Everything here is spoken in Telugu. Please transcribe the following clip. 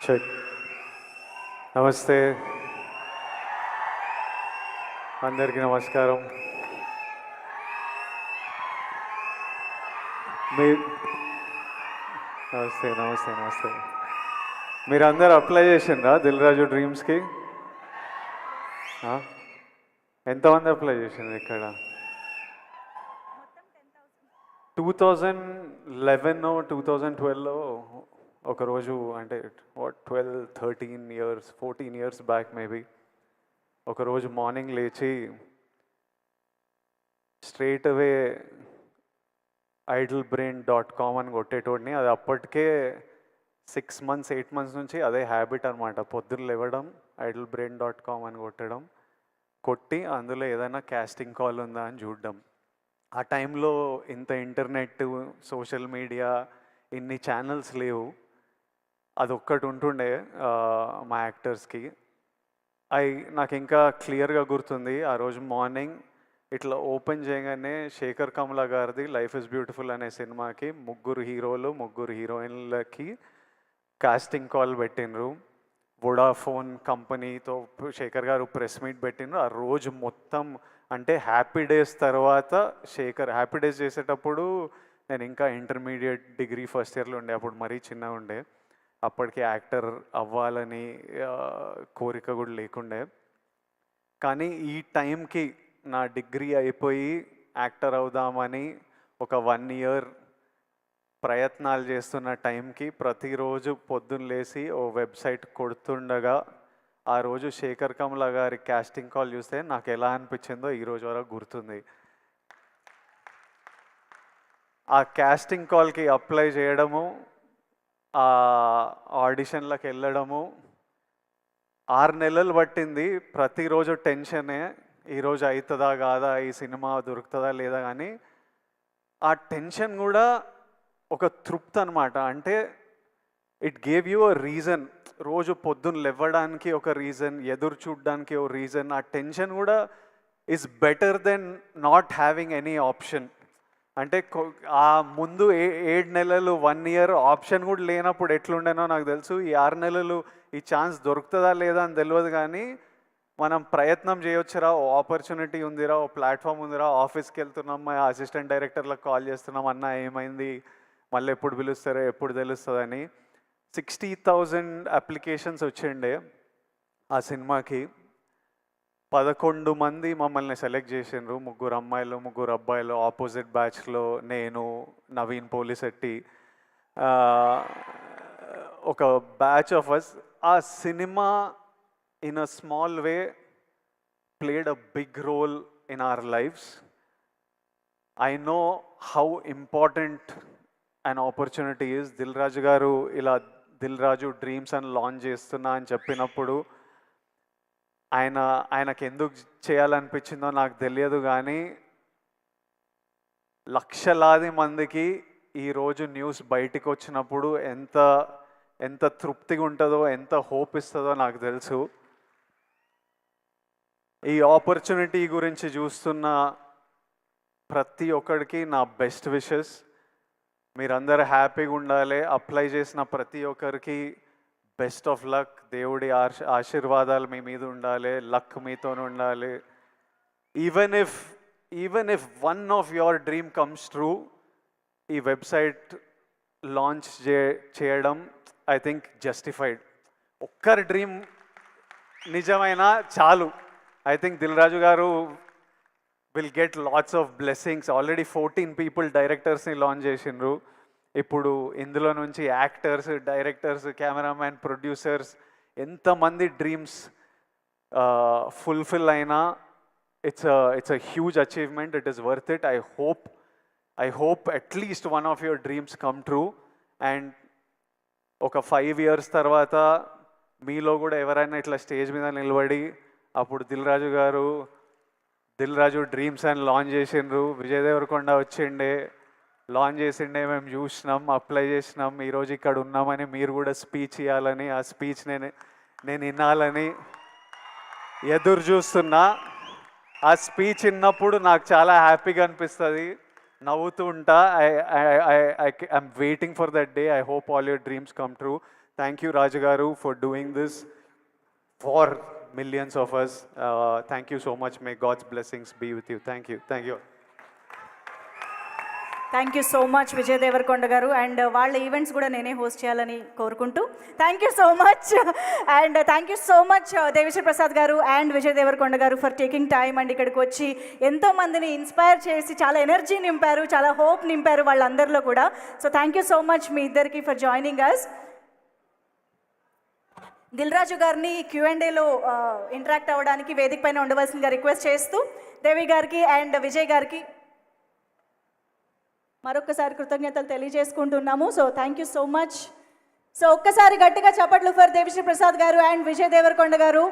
చెక్. నమస్తే, అందరికీ నమస్కారం. మీ నమస్తే నమస్తే నమస్తే. మీరందరూ అప్లై చేసిండ్రా దిల్ రాజు డ్రీమ్స్కి? ఎంతమంది అప్లై చేసిండ్రు ఇక్కడ? 2011 2012లో ఒకరోజు, అంటే 12-13 ఇయర్స్ 14 ఇయర్స్ బ్యాక్ మేబీ, ఒకరోజు మార్నింగ్ లేచి స్ట్రైట్ అవే idlebrain.com అని కొట్టేటోడిని. అది అప్పటికే 6 months 8 months నుంచి అదే హ్యాబిట్ అనమాట. పొద్దున్న లేవడం, idlebrain.com అని కొట్టి అందులో ఏదైనా కాస్టింగ్ కాల్ ఉందా అని చూడడం. ఆ టైంలో ఇంత ఇంటర్నెట్, సోషల్ మీడియా, ఇన్ని ఛానల్స్ లేవు. అది ఒక్కటి ఉంటుండే మా యాక్టర్స్కి. నాకు ఇంకా క్లియర్గా గుర్తుంది. ఆ రోజు మార్నింగ్ ఇట్లా ఓపెన్ చేయగానే శేఖర్ కమల గారిది లైఫ్ ఇస్ బ్యూటిఫుల్ అనే సినిమాకి 3 హీరోలు 3 హీరోయిన్లకి కాస్టింగ్ కాల్ పెట్టినరు. వొడాఫోన్ కంపెనీతో శేఖర్ గారు ప్రెస్ మీట్ పెట్టినరు. ఆ రోజు మొత్తం, అంటే హ్యాపీ డేస్ తర్వాత హ్యాపీ డేస్ చేసేటప్పుడు నేను ఇంకా ఇంటర్మీడియట్ డిగ్రీ ఫస్ట్ ఇయర్లో ఉండే. అప్పుడు మరీ చిన్నగా ఉండే. అప్పటికి యాక్టర్ అవ్వాలని కోరిక కూడా లేకుండే. కానీ ఈ టైంకి నా డిగ్రీ అయిపోయి యాక్టర్ అవుదామని ఒక 1 year ప్రయత్నాలు చేస్తున్న టైంకి ప్రతిరోజు పొద్దున్న లేచి ఓ వెబ్సైట్ కొడుతుండగా ఆ రోజు శేఖర్ కమల గారి కాస్టింగ్ కాల్ చూస్తే నాకు ఎలా అనిపించిందో ఈరోజు వరకు గుర్తుంది. ఆ కాస్టింగ్ కాల్కి అప్లై చేయడము, ఆ ఆడిషన్లకు వెళ్ళడము 6 నెలలు పట్టింది. ప్రతిరోజు టెన్షనే, ఈరోజు అవుతుందా కాదా, ఈ సినిమా దొరుకుతుందా లేదా. కానీ ఆ టెన్షన్ కూడా ఒక తృప్తి అనమాట. అంటే it gave you a reason. రోజు పొద్దున్న లేవడానికి ఒక రీజన్, ఎదురు చూడడానికి ఒక రీజన్. ఆ టెన్షన్ కూడా is better than not having any option. అంటే ఆ ముందు 7 నెలలు 1 year ఆప్షన్ కూడా లేనప్పుడు ఎట్లుండేనో నాకు తెలుసు. ఈ 6 నెలలు ఈ ఛాన్స్ దొరుకుతుందా లేదా అని తెలియదు, కానీ మనం ప్రయత్నం చేయొచ్చురా, ఓ ఆపర్చునిటీ ఉందిరా, ఓ ప్లాట్ఫామ్ ఉందిరా, ఆఫీస్కి వెళ్తున్నాం, మా అసిస్టెంట్ డైరెక్టర్లకు కాల్ చేస్తున్నాం, అన్న ఏమైంది, మళ్ళీ ఎప్పుడు పిలుస్తారో ఎప్పుడు తెలుస్తుందని. 60,000 అప్లికేషన్స్ వచ్చిండే ఆ సినిమాకి. 11 మంది మమ్మల్ని సెలెక్ట్ చేసిండ్రు. 3 అమ్మాయిలు 3 అబ్బాయిలు. ఆపోజిట్ బ్యాచ్లో నేను, నవీన్ పోలిశెట్టి, ఒక బ్యాచ్ ఆఫ్ అస్. ఆ cinema in a small way played a big role in our lives. I know how important an opportunity is. Dil Raju garu ila Dil Raju Dreams and launch చేస్తున్నా అని చెప్పినప్పుడు ఆయనకి ఎందుకు చేయాలనిపించిందో నాకు తెలియదు, కానీ లక్షలాది మందికి ఈరోజు న్యూస్ బయటికి వచ్చినప్పుడు ఎంత తృప్తిగా ఉంటుందో, ఎంత హోప్ ఇస్తుందో నాకు తెలుసు. ఈ ఆపర్చునిటీ గురించి చూస్తున్న ప్రతి ఒక్కడికి నా బెస్ట్ విషెస్. మీరందరూ హ్యాపీగా ఉండాలి. అప్లై చేసిన ప్రతి ఒక్కరికి బెస్ట్ ఆఫ్ లక్. దేవుడి ఆశీర్వాదాలు మీ మీద ఉండాలి, లక్ మీతో ఉండాలి. Even if one of your dream comes true, ఈ వెబ్సైట్ లాంచ్ చేయడం ఐ థింక్ జస్టిఫైడ్. ఒక్కరి డ్రీమ్ నిజమైనా చాలు. I think Dil Raju garu will get lots of blessings. Already 14 people directors ni launch చేసిండ్రు. ఇప్పుడు ఇందులో నుంచి యాక్టర్స్, డైరెక్టర్స్, కెమెరామ్యాన్, ప్రొడ్యూసర్స్ ఎంతమంది డ్రీమ్స్ ఫుల్ఫిల్ అయినా it's a huge achievement. It is worth it. I hope at least one of your dreams come true. And ఒక 5 years తర్వాత మీలో కూడా ఎవరైనా ఇట్లా స్టేజ్ మీద నిలబడి అప్పుడు దిల్ రాజు డ్రీమ్స్ అని లాంచ్ చేసిండ్రు, విజయ్ దేవరకొండ వచ్చిండే, లాంచ్ చేసిండే, మేము చూసినాం, అప్లై చేసినాం, ఈరోజు ఇక్కడ ఉన్నామని మీరు కూడా స్పీచ్ ఇవ్వాలని, ఆ స్పీచ్ నేను వినాలని ఎదురు చూస్తున్నా. ఆ స్పీచ్ విన్నప్పుడు నాకు చాలా హ్యాపీగా అనిపిస్తుంది, నవ్వుతూ ఉంటా. I'm waiting for that day. I hope all your dreams come true. Thank you, Raj Garu, for doing this for millions of us. Thank you so much. May God's blessings be with you. Thank you. Thank you. Thank you so much Vijay Deverakonda garu. And వాళ్ళ ఈవెంట్స్ కూడా నేనే హోస్ట్ చేయాలని కోరుకుంటూ thank you so much. And thank you so much Devi Sri Prasad garu and Vijay Deverakonda గారు ఫర్ టేకింగ్ టైమ్ అండ్ ఇక్కడికి వచ్చి ఎంతోమందిని ఇన్స్పైర్ చేసి చాలా ఎనర్జీ నింపారు, చాలా హోప్ నింపారు వాళ్ళందరిలో కూడా. So thank you so much మీ ఇద్దరికి ఫర్ జాయినింగ్ అస్. దిల్రాజు గారిని Q&Aలో ఇంటరాక్ట్ అవ్వడానికి వేదిక పైన ఉండవలసిందిగా రిక్వెస్ట్ చేస్తూ దేవి గారికి అండ్ విజయ్ గారికి మరొకసారి కృతజ్ఞతలు తెలియజేసుకుంటున్నాము. So thank you so much. So ఒక్కసారి గట్టిగా చప్పట్లు ఫర్ దేవిశ్రీ ప్రసాద్ గారు అండ్ విజయ్ దేవరకొండ గారు.